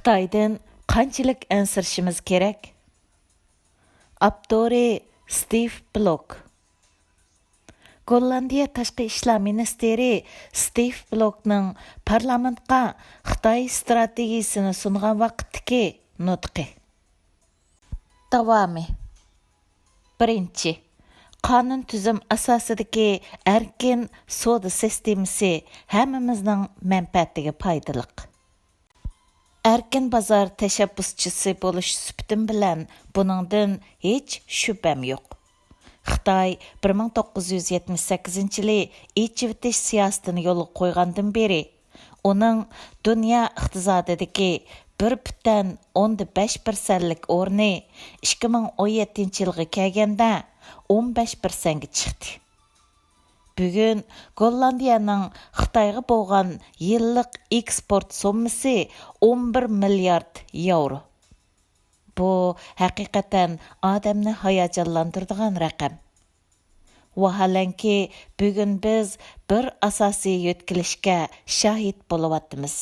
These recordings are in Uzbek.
خىتايدىن قانچىلىك ئەنسىرىشىمىز كىرەك؟ ئاپتورى سىتىۋ بلوك. Gollandiya Tashqi ishlar ministeri سىتىۋ بلوكنىڭ parlamentqa Xitoy strategiyasini sungan vaqtdagi nutqi. Davomi. Birinchi. Qonun tuzum asosidagi erkin savdo sistemasi hammamizning manfaatiga foydaliq. Erkin bozor tashabbuschisi bo'lish supatim bilan buningdan hech shubham yo'q. Xitoy 1978-yili ichivitish siyosatini yo'lga qo'ygandan beri uning dunyo iqtisodidagi 1,5%lik o'rni 2017-yilga kelganda 15%ga chiqdi. Bugun Gollandiyaning Xitoyga bo'lgan yillik eksport summasi 11 milliard yevro. Bu haqiqatan odamni hayajonlantiradigan raqam. Vaholanki bugun biz bir asosiy yo'tkilishga shahid bo'layapmiz.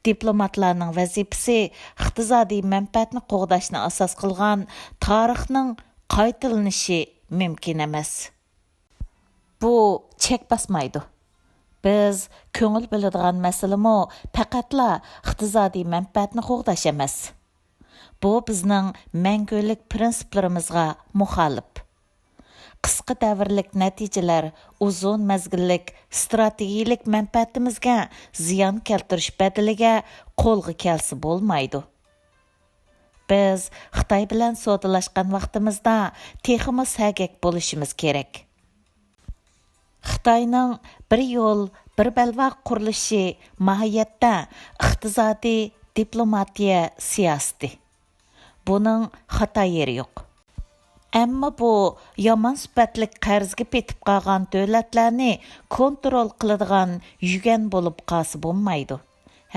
Diplomatlarning vazifasi iqtisodiy manfaatni qo'g'dashni asos qilgan tarixning qaytilanishi mumkin emas. Bu chek basmaydi. Biz ko'ngil biladigan masalamo faqatla iqtisodiy manfaatni qo'g'dash emas. Bu bizning mangulik prinsiplarimizga muxolif. Qisqa davrlik natijalar uzun mazgillik strategik manfaatimizga ziyon keltirish badaliga qo'lga kelsa bo'lmaydi. Biz Xitoy bilan savdolashgan vaqtimizda texmi sagak bo'lishimiz kerak. Xitoyning bir yo'l, bir balvoq qurilishi mohiyatda iqtisodiy diplomatiya siyosati. Buning xato yeri yo'q. Ammo bu yomon sifatlik qarzga petib qolgan davlatlarni kontrol qiladigan yugan bo'lib qolsa bo'lmaydi.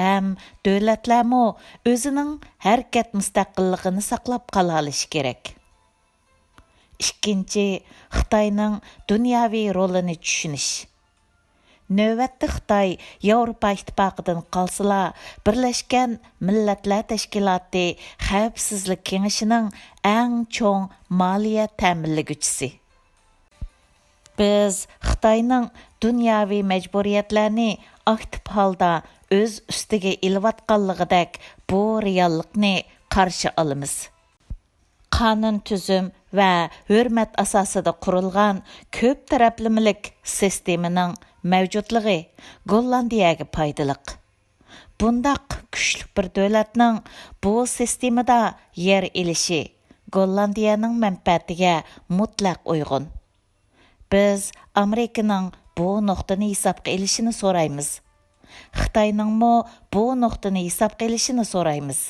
Ham davlatlarmo o'zining harakat mustaqilligini saqlab qola olishi kerak. Ikkinchi, Xitoyning dunyoviy rolini tushunish. Növbətdə Xitoy Yevropa İttifaqıdan qalsıla, Birləşkən Millətlər Təşkilatı Xəvfsizlik Kengişinin ən çoğ maliyyə təminləgüçisi. Biz Xitoyning dunyoviy məcburiyyətlərini aktiv halda öz üstüge ilvatqanlığıdak bu reallıqni qarşı alımız. Qanun tüzüm və hürmət asasida qurilgan ko'p taraflimilik sistemining mavjudligi Gollandiyaga foydaliq. Bundaq kuchli bir davlatning bu sistemada yer elishi Gollandiyaning manfaatiga mutlaq uyg'un. Biz Amerikaning bu nuqtani hisobga olishini so'raymiz. Xitoyningmi bu nuqtani hisobga olishini so'raymiz.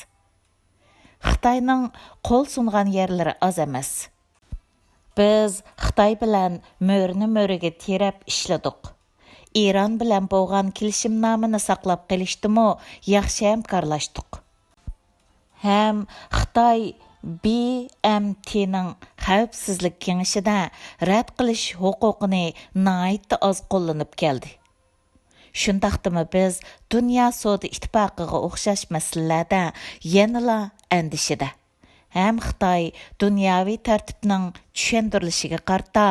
Xitoyning qo'l sungan yerlari oz emas. Biz Xitoy bilan mo'rini-mo'riga terab ishladik. İran bilan bo'lgan kelishimnomani saqlab qolishdimi yaxshi hamkorlashdik. Ham Xitoy BMTning xavfsizlik kengashida rad qilish huquqini nihoyatda oz qo'llanib keldi. Shundaqdimi biz dunyo savdo ittifoqiga o'xshash masalalarda yanala andishida. Ham Xitoy dunyoviy tartibning tushundirilishiga qarta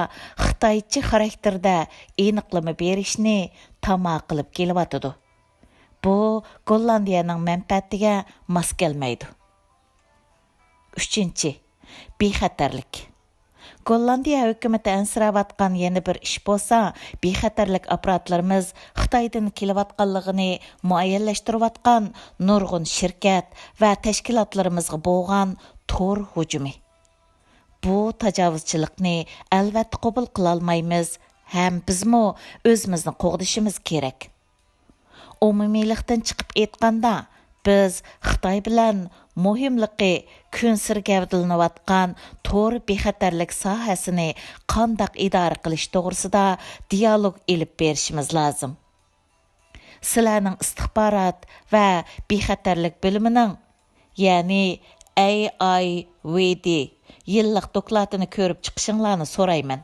Xitoycha xarakterda aniqlama berishni tamo qilib kelyotidi. Bu Gollandiyaning manfaatiga mos kelmaydi. Uchinchi, bexatarlik. Gollandiya hukumati ansiravatgan yana bir ish bo'lsa, bexatarlik apparatlarimiz Xitoydan kelayotganligini muayyanlashtirayotgan nurg'un shirkat va tashkilotlarimizga bo'lgan tor hujumi. Bu tajovuzchilikni albatta qabul qila olmaymiz, ham bizmo o'zimizni qo'g'dishimiz kerak. Umumiylikdan chiqib aytganda, biz Xitoy bilan muhimligi kunsir gavdalanayotgan to'g'ri bexatarlik sohasini qandaq idora qilish to'g'risida dialog ilib berishimiz lozim. Sizlarning istixborot va bexatarlik bo'limining, ya'ni AIVD yillik dokladini ko'rib chiqishinglarni so'rayman.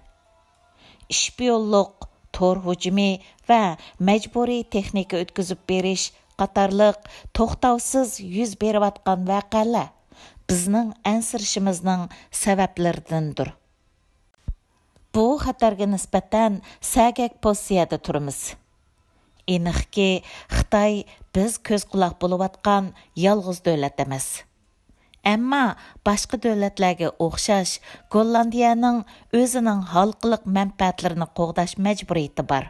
Ishbiyonlik, to'r hujumi va majburiy texnika o'tkazib berish qatarlıq toxtavsız yüz beriyotgan vaqalar bizning ənsirişimizning səbəblərindendir. Bu xatarga nisbatan səgək pozitsiyada turimiz. Aniqki, Xitoy biz ko'z quloq bo'lib yolg'iz davlat emas. Ammo boshqa davlatlarga o'xshash Gollandiyaning o'zining xalqiliq manfaatlarini qo'g'dash majburiyati bor.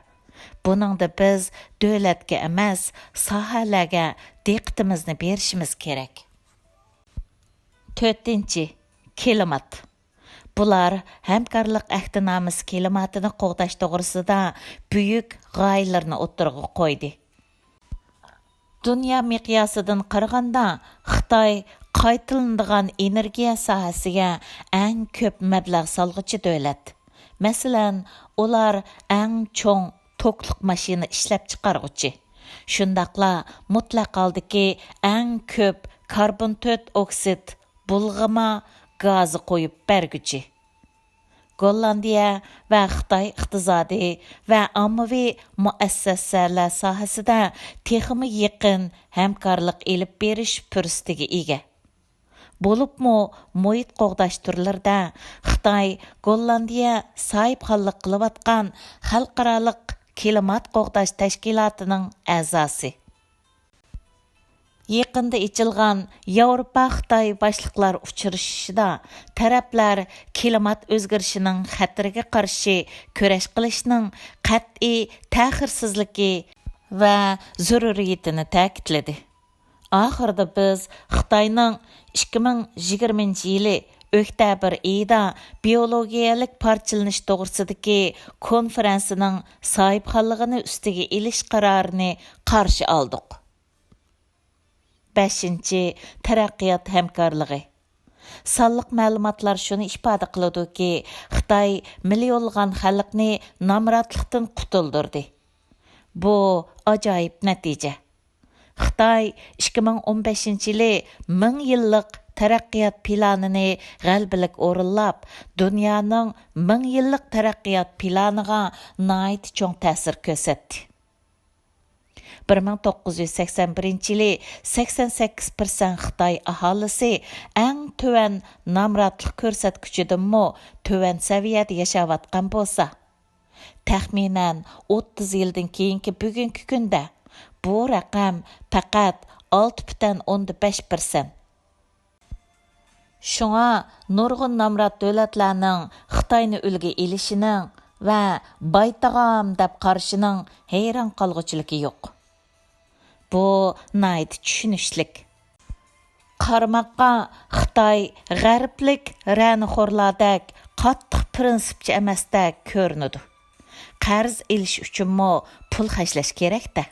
Buningda biz davlatga emas, sohalarga diqqatimizni berishimiz kerak. 4. Klimat. Bular hamkorlik ahdnomasi klimatini qo'g'dash to'g'risida buyuk g'oyalarni o'ttirg'a qo'ydi. Dunyo miqyosidan qaraganda Xitoy qaytilinadigan energiya sohasiga eng ko'p mablag' solg'uchi davlat. Masalan, ular eng cho'ng tokliq mashina ishlab chiqaruvchi. Shundaqla mutlaq holdagi eng ko'p karbon oksid bulg'ama gazi qo'yib berguchi. Gollandiya va Xitoy iqtisodiy va ommaviy muassasalar sohasida texmi yaqin hamkorlik elib berish fursatiga ega. Bo'libmi muhit qo'g'dash turlarida Xitoy Gollandiya sohibxonlik qilayotgan xalqaroliq klimat qo'g'dash tashkilotining a'zosi. Yaqında içilgan Yevropa-Xitoy boshliqlar uchrashishida taraflar klimat o'zgarishining xatiriga qarshi kurash qilishning qat'iy ta'xirsizligi va zaruriyatini ta'kidladi. Oxirida biz Xitoyning 2020-yili oktyabr oyida biologiyalik parchalanish to'g'risidagi konferensining sohibxonligini ustiga ilish qarorini qarshi oldik. 5. Taraqqiyot hamkorligi. Sonliq ma'lumotlar shuni ifoda qiladi-ki, Xitoy millionlagan xalqni nomrodlikdan qutuldirdi. Bu ajoyib natija. Xitoy 2015-yili 1000 yillik taraqqiyot planini g'albilik o'rinlab, dunyoning 1000 yillik taraqqiyot planiga nihoyat cho'ng ta'sir ko'rsatdi. 1981-yili 88% Xitoy aholisi eng tuvan nomrodlik ko'rsatkichidanmi tuvan saviyada yashayotgan bo'lsa, taxminan 30 yildan keyingi bugungi kunda bu raqam faqat 6,5%. Shunga nurg'un nomrod davlatlarning Xitoyni ulgi elishining va baytag'am deb qarashining hayron qolg'uchiligi yo'q. Bu nayt tushunishlik. Qarmoqqa Xitoy g'arblik ra'nixo'rlardek qattiq prinsipchi emasdek ko'rinadi. Qarz elish uchunmi pul xashlash kerak-da.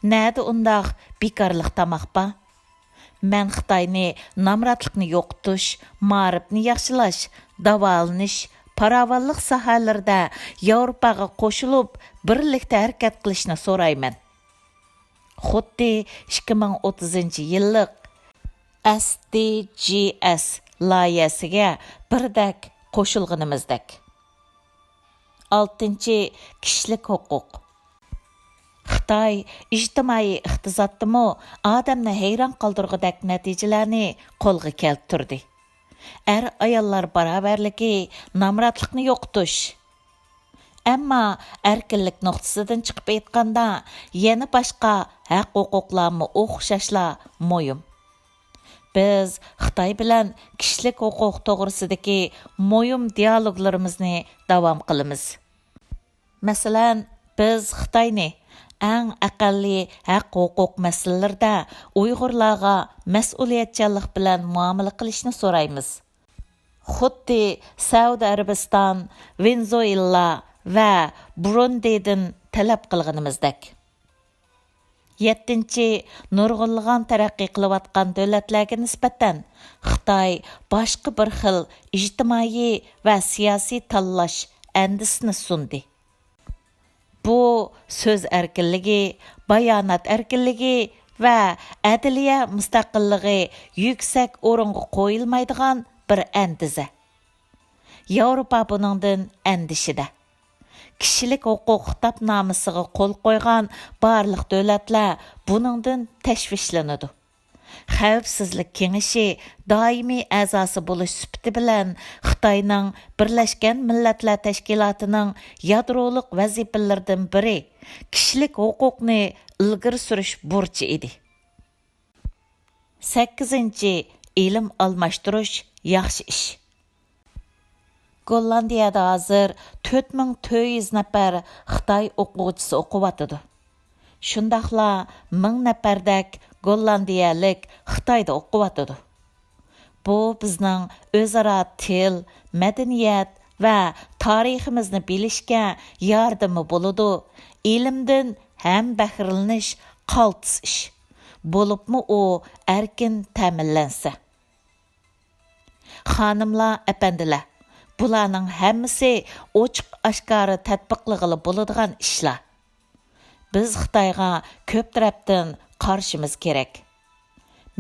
Nada undaq bekorlik tamoqpa? Men Xitoyni nomrodlikni yo'qotish, ma'rifni yaxshilash, davolanish, paravallik sohalarida Yevropaga qo'shilib, birlikda harakat qilishni so'rayman. Xuddi 2030-yillik SDGs loyihasiga birdak qo'shilganimizdek. 6. Kishilik huquq. Xitoy ijtimoiy iqtisodda odamni hayron qoldirgudek natijalarni qo'lga keltirdi. Ayollar barobarligi, nomrodlikni yo'qotish. Ammo erkinlik nuqtasidan chiqib aytganda, yana boshqa haq-huquqlarni o'xshashla muhim. Biz Xitoy bilan kishilik huquq to'g'risidagi muhim dialoglarimizni davom qilamiz. Masalan, biz Xitoyni eng aqalli haq-huquq masalalarida Uyg'urlarga mas'uliyatchanlik bilan muomala qilishni so'raymiz. Xuddi Saudiya Arabiston, Venezuela va Burundidan talab qilganimizdek. 7. Nurg'unlagan taraqqiy qilayotgan davlatlarga nisbatan Xitoy boshqa bir xil ijtimoiy va siyosiy tanlash andisini sundi. Bu so'z erkinligi, bayonot erkinligi va adliya mustaqilligi yuksak o'ringa qo'yilmaydigan bir andiza. Yevropa buningdan andishida. kishilik huquq xitobnomasiga qo'l qo'ygan barliq davlatlar buningdan tashvishlanadi. Xavfsizlik kengashi doimiy a'zosi bo'lish sifati bilan Xitoyning Birlashgan Millatlar Tashkilotining yadroliq vazifalaridan biri kishilik huquqni ilgari surish burchi edi. 8. İlim almashtirish yaxshi ish. Gollandiyada hozir 4400 nafar Xitoy o'quvchisi o'qiyotidi. Shundaqla 1000 nafardak gollandiyalik Xitoyda o'qiyotidi. Bu bizning o'zaro til, madaniyat va tariximizni bilishga yordami bo'ladi. Ilmdan ham bahrilanish qaltis ish. Bo'libmi u erkin ta'minlansa. Xonimlar, apandilar, bularning hammasi ochiq oshkora tatbiqlig'ili bo'ladigan ishlar. Biz Xitoyga ko'p tarafdan qarshimiz kerak.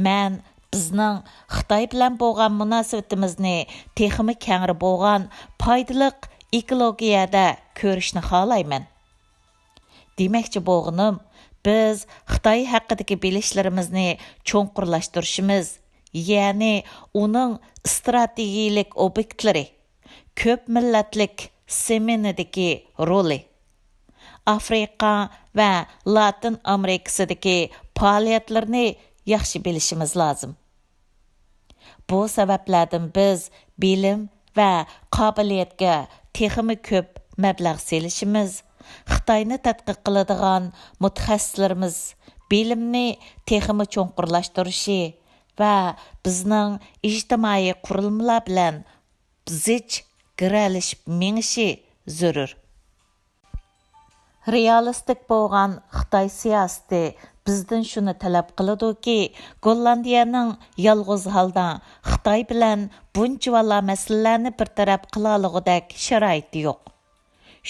Men bizning Xitoy bilan bo'lgan munosabatimizni texmi kengri bo'lgan foydaliq ekologiyada ko'rishni xohlayman. Demakchi bo'lganim, biz Xitoy haqidagi bilishlarimizni cho'nqurlashtirishimiz, ya'ni uning strategik obyektlari, ko'p millatlik seminidagi roli, Afrika va Latin Amerikasidagi faoliyatlarni yaxshi bilishimiz lozim. Bu sabablardan biz bilim va qobiliyatga texmi ko'p mablag' selishimiz, Xitoyni tadqiq qiladigan mutaxassislarimiz bilimni texmi cho'nqurlashtirishi va bizning ijtimoiy qurilmalar bilan zich giralishib mengishi zarur. Realistik bo'lgan Xitoy siyosati bizdan shuni talab qiladi-ki, Gollandiyaning yolg'iz holda Xitoy bilan buncha vala masalalarni bir taraf qila oladigan sharoiti yo'q.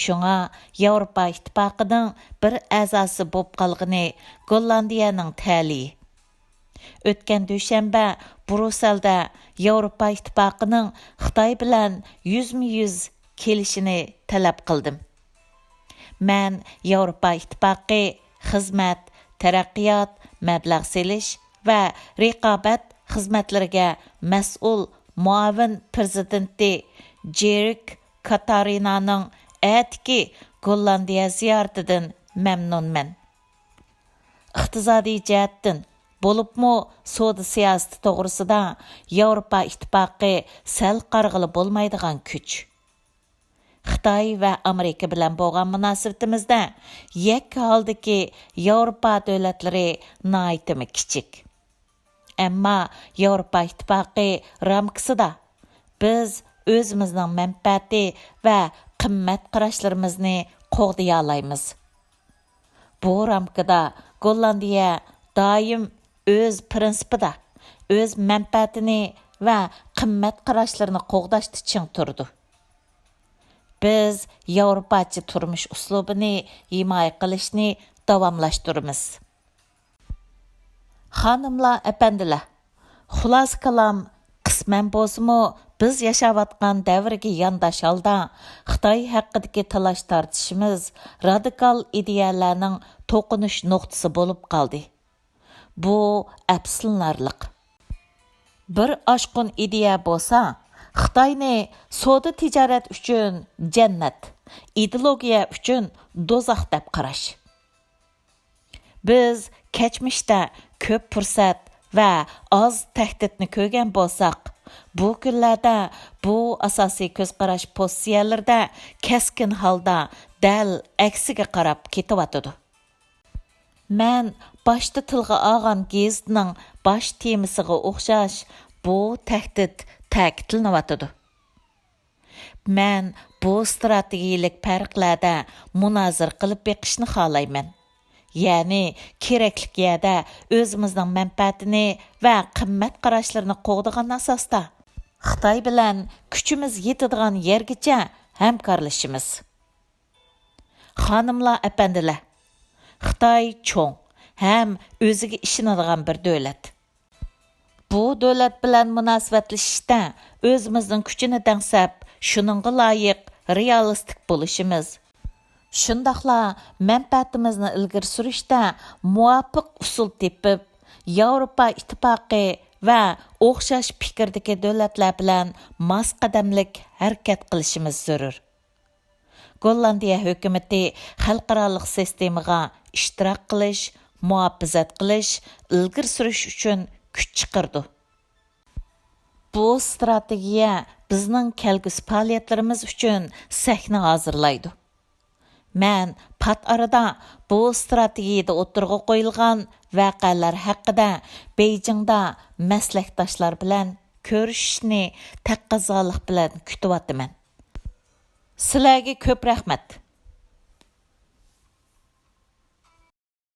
Shunga Yevropa ittifoqining bir a'zosi bo'lib qolgani Gollandiyaning ta'liyi. O'tgan dushanba Brusselda Yevropa ittifoqining Xitoy bilan 100% kelishini talab qildim. Men Yevropa ittifoqi xizmat, taraqqiyot, mablag' selish va raqobat xizmatlariga mas'ul muavin prezidenti Erik Katarinaning atki Gollandiya ziyaratidan mamnunman. Iqtisodiy jihatdan bo'libmi savdo siyosati to'g'risida Yevropa ittifoqi sal qarg'ili bo'lmaydigan kuch. Xitoy va Amerika bilan bo'lgan munosabatimizda yakka holdagi Yevropa davlatlari nihoyatda kichik. Ammo Yevropa ittifoqi ramkasida biz o'zimizning manfaati va qimmat qarashlarimizni qo'g'day olamiz. Bu ramkada Gollandiya doim o'z prinsipida, o'z manfaatini va qimmat qarashlarini qo'g'dashda ching turdi. Biz Yevropacha turmush uslubini himoya qilishni davomlashtiramiz. Xonimlar, apandilar, xulos kalam qisman bo'lsa-mu biz yashayotgan davrga yondosh holda Xitoy haqidagi talash tortishimiz radikal ideyalarning to'qinish nuqtasi bo'lib qoldi. Bu afsuslanarliq. Bir oshqun ideya bo'lsa, Xitoyni savdo tijorat uchun jannat, ideologiya uchun do'zax deb qarash. Biz kechmişda ko'p fursat va oz tahdidni ko'rgan bo'lsak, bu kunlarda bu asosiy ko'zqarash pozitsiyalarida keskin holda dal aksiga qarab ketyotidi. Men boshda tilga olgan gezitning bosh temasiga o'xshash bu tahdid ta'kidlanayotidi. Men bu strategik farqlarda munozir qilib beqishni xohlayman. Ya'ni keraklik yerda o'zimizning manfaatini va qimmat qarashlarini qo'g'digan asosda Xitoy bilan kuchimiz yetadigan yergacha hamkorlashimiz. Xonimlar, apandilar, Xitoy cho'ng ham o'ziga ishonadigan bir davlat. Bu davlat bilan munosabatlashishda o'zimizning kuchini dangsab, shuningga loyiq realistik bo'lishimiz, Shundaqla manfaatimizni ilgari surishda muvofiq usul tepib, Yevropa ittifoqi va o'xshash fikrdagi davlatlar bilan mos qadamlik harakat qilishimiz zarur. Gollandiya hukumati xalqarалық sistemaga ishtirok qilish, muhofazat qilish, ilgari surish uchun kuch chiqardi. Bu strategiya bizning kelgusi faoliyatlarimiz uchun sahna hozirlaydi. Mən pat arada bu strategiyada o'tirg'a qo'yilgan voqealar haqida Beijingda maslakdoshlar bilan ko'rishishni taqozolik bilan kutyapman. Sizlarga ko'p rahmat.